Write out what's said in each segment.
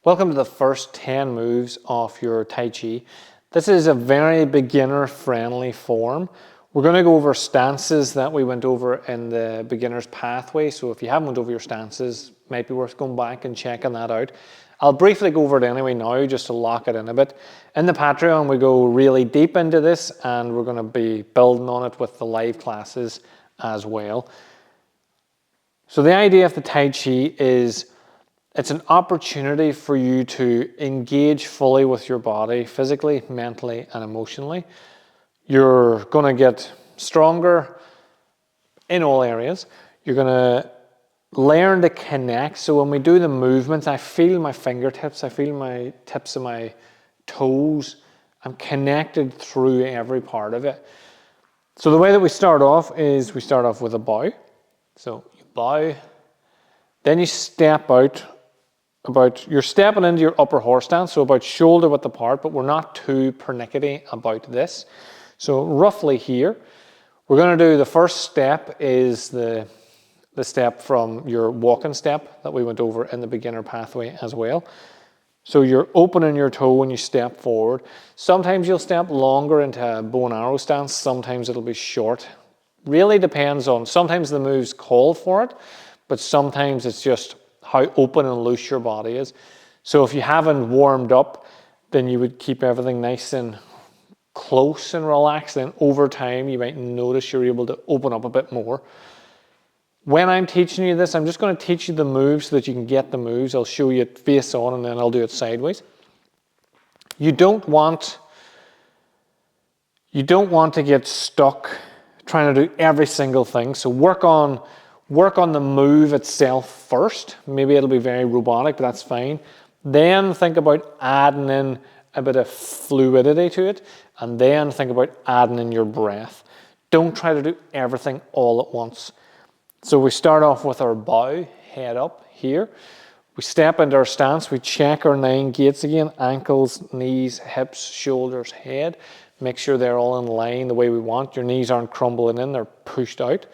Welcome to the first 10 moves of your Tai Chi. This is a very beginner-friendly form. We're going to go over stances that we went over in the beginner's pathway. So if you haven't went over your stances, it might be worth going back and checking that out. I'll briefly go over it anyway now, just to lock it in a bit. In the Patreon, we go really deep into this, and we're going to be building on it with the live classes as well. So the idea of the Tai Chi is it's an opportunity for you to engage fully with your body, physically, mentally, and emotionally. You're going to get stronger in all areas. You're going to learn to connect. So when we do the movements, I feel my fingertips, I feel my tips of my toes. I'm connected through every part of it. So the way that we start off is we start off with a bow. So you bow, then you step out. You're stepping into your upper horse stance, so about shoulder width apart, but we're not too pernickety about this. So roughly here, we're going to do the first step is the step from your walking step that we went over in the beginner pathway as well. So you're opening your toe when you step forward. Sometimes you'll step longer into a bow and arrow stance, sometimes it'll be short. Really depends on, sometimes the moves call for it, but sometimes it's just how open and loose your body is. So if you haven't warmed up, then you would keep everything nice and close and relaxed. Then over time, you might notice you're able to open up a bit more. When I'm teaching you this, I'm just going to teach you the moves so that you can get the moves. I'll show you it face on and then I'll do it sideways. You don't want to get stuck trying to do every single thing. So work on the move itself first. Maybe it'll be very robotic, but that's fine. Then think about adding in a bit of fluidity to it, and then think about adding in your breath. Don't try to do everything all at once. So we start off with our bow, head up here. We step into our stance, we check our 9 gates again, ankles, knees, hips, shoulders, head. Make sure they're all in line the way we want. Your knees aren't crumbling in, they're pushed out.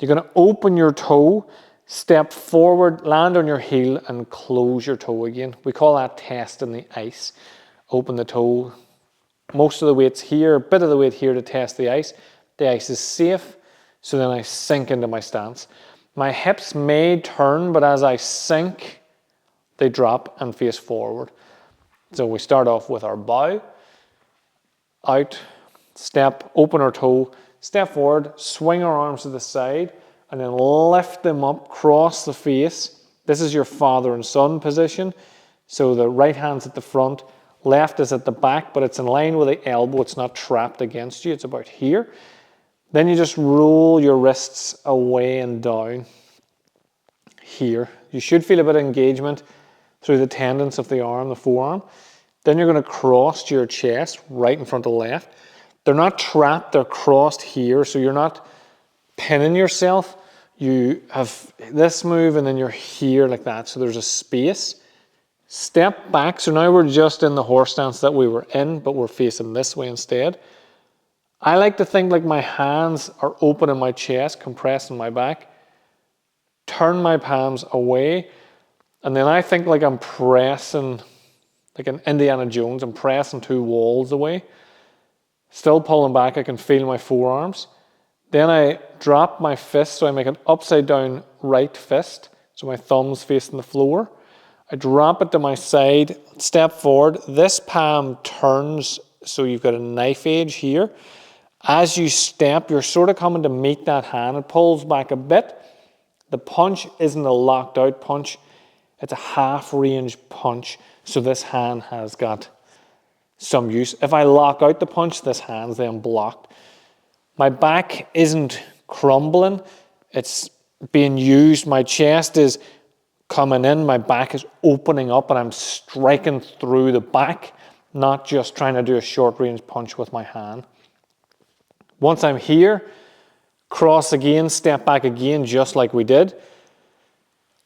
You're going to open your toe, step forward, land on your heel, and close your toe again. We call that testing the ice. Open the toe. Most of the weight's here, a bit of the weight here to test the ice. The ice is safe, so then I sink into my stance. My hips may turn, but as I sink, they drop and face forward. So we start off with our bow, out, step, open our toe, step forward, swing our arms to the side, and then lift them up, cross the face. This is your father and son position. So the right hand's at the front, left is at the back, but it's in line with the elbow. It's not trapped against you. It's about here. Then you just roll your wrists away and down here. You should feel a bit of engagement through the tendons of the arm, the forearm. Then you're going to cross to your chest, right in front of the left. They're not trapped, they're crossed here, so you're not pinning yourself. You have this move and then you're here like that, so there's a space. Step back, so now we're just in the horse stance that we were in, but we're facing this way instead. I like to think like my hands are open in my chest, compressing my back. Turn my palms away, and then I think like I'm pressing, like an Indiana Jones, I'm pressing 2 walls away. Still pulling back, I can feel my forearms. Then I drop my fist, so I make an upside down right fist. So my thumb's facing the floor. I drop it to my side, step forward. This palm turns, so you've got a knife edge here. As you step, you're sort of coming to meet that hand. It pulls back a bit. The punch isn't a locked out punch. It's a half range punch. So this hand has got some use. If I lock out the punch, this hand's then blocked. My back isn't crumbling, it's being used. My chest is coming in, my back is opening up, and I'm striking through the back, not just trying to do a short range punch with my hand. Once I'm here, cross again, step back again, just like we did.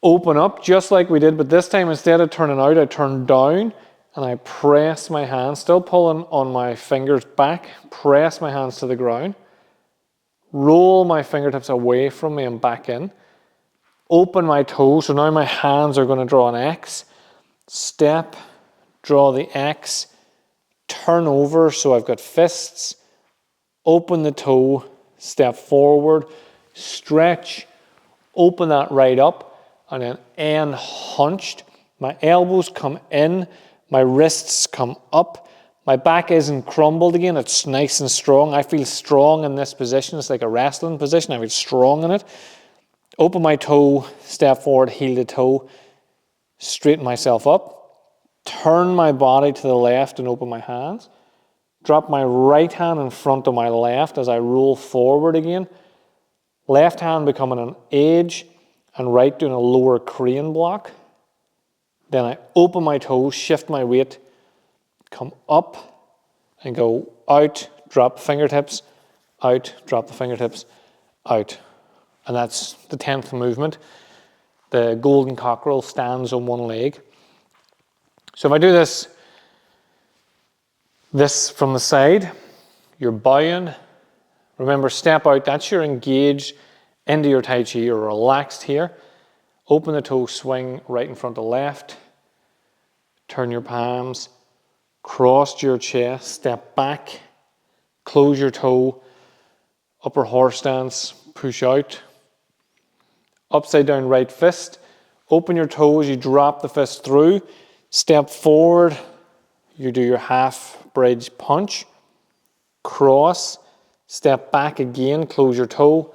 Open up, just like we did, but this time instead of turning out, I turn down. And I press my hands, still pulling on my fingers back, press my hands to the ground, roll my fingertips away from me and back in, open my toes, so now my hands are going to draw an X. step, draw the X, turn over so I've got fists, open the toe, step forward, stretch, open that right up, and then end hunched. My elbows come in, my wrists come up, my back isn't crumbled again, it's nice and strong. I feel strong in this position. It's like a wrestling position. I feel strong in it. Open my toe, step forward, heel to toe, straighten myself up, turn my body to the left and open my hands, drop my right hand in front of my left as I roll forward again, left hand becoming an edge and right doing a lower crane block. Then I open my toes, shift my weight, come up and go out, drop fingertips, out, drop the fingertips, out. And that's the 10th movement. The golden cockerel stands on one leg. So if I do this from the side, you're bowing. Remember, step out, that's your engaged into your Tai Chi. You're relaxed here. Open the toe, swing right in front of left. Turn your palms, cross your chest, step back, close your toe, upper horse stance, push out. Upside down right fist, open your toes, you drop the fist through, step forward, you do your half bridge punch, cross, step back again, close your toe,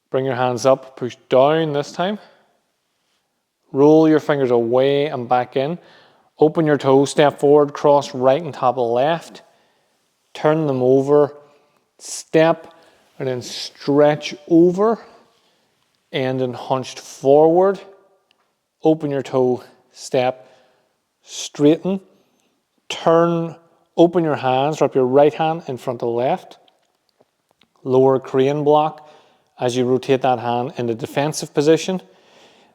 bring your hands up, push down this time, roll your fingers away and back in, open your toes, step forward, cross right on top of left, turn them over, step, and then stretch over, and then hunched forward, open your toe, step, straighten, turn, open your hands, drop your right hand in front of left, lower crane block as you rotate that hand in the defensive position.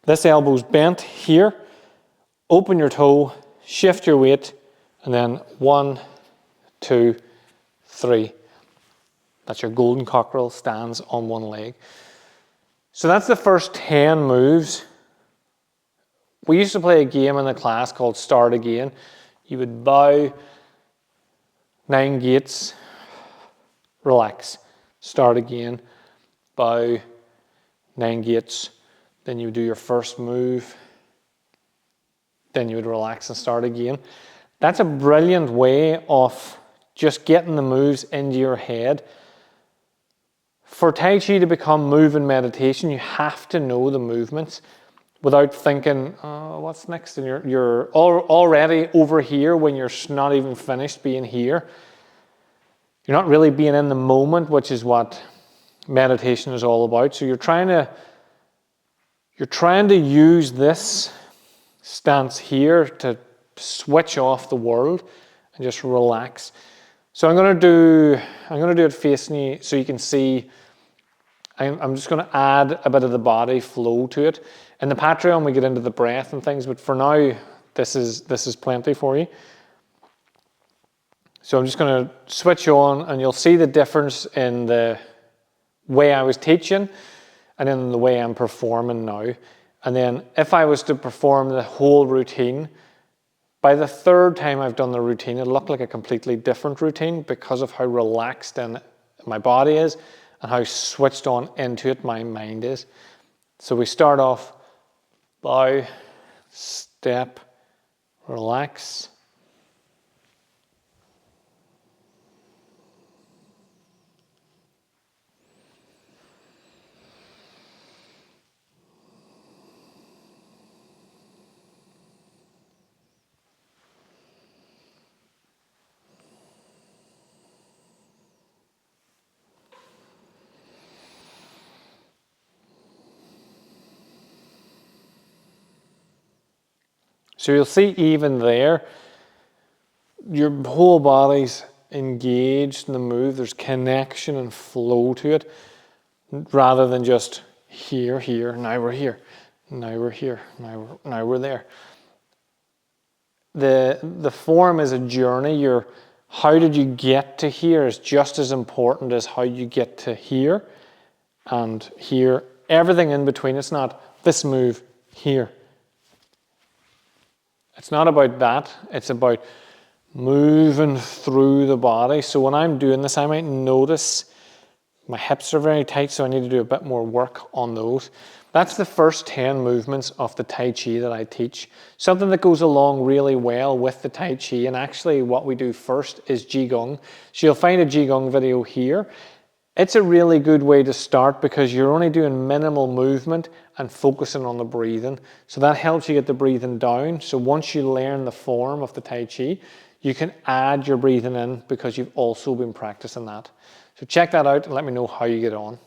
This elbow's bent here, open your toe, shift your weight, and then 1, 2, 3. That's your golden cockerel, stands on one leg. So that's the first 10 moves. We used to play a game in the class called Start Again. You would bow 9 gates, relax, start again, bow 9 gates, then you would do your first move, then you would relax and start again. That's a brilliant way of just getting the moves into your head. For Tai Chi to become moving meditation, you have to know the movements without thinking, oh, what's next? And you're already over here when you're not even finished being here. You're not really being in the moment, which is what meditation is all about. So you're trying to use this stance here to switch off the world and just relax. So I'm gonna do it facing you so you can see. I'm just going to add a bit of the body flow to it. In the Patreon, we get into the breath and things, but for now, this is plenty for you. So I'm just going to switch on, and you'll see the difference in the way I was teaching and in the way I'm performing now. And then if I was to perform the whole routine, by the third time I've done the routine, it'll look like a completely different routine because of how relaxed and my body is and how switched on into it my mind is. So we start off, bow, step, relax. So you'll see even there, your whole body's engaged in the move. There's connection and flow to it, rather than just here, now we're here, now we're here, now we're there. The form is a journey. How did you get to here is just as important as how you get to here and here. Everything in between. It's not this move here It's not about that. It's about moving through the body. So when I'm doing this, I might notice my hips are very tight, so I need to do a bit more work on those. That's the first 10 movements of the Tai Chi that I teach. Something that goes along really well with the Tai Chi, and actually what we do first is Qigong. So you'll find a Qigong video here. It's a really good way to start because you're only doing minimal movement and focusing on the breathing. So that helps you get the breathing down. So once you learn the form of the Tai Chi, you can add your breathing in because you've also been practicing that. So check that out and let me know how you get on.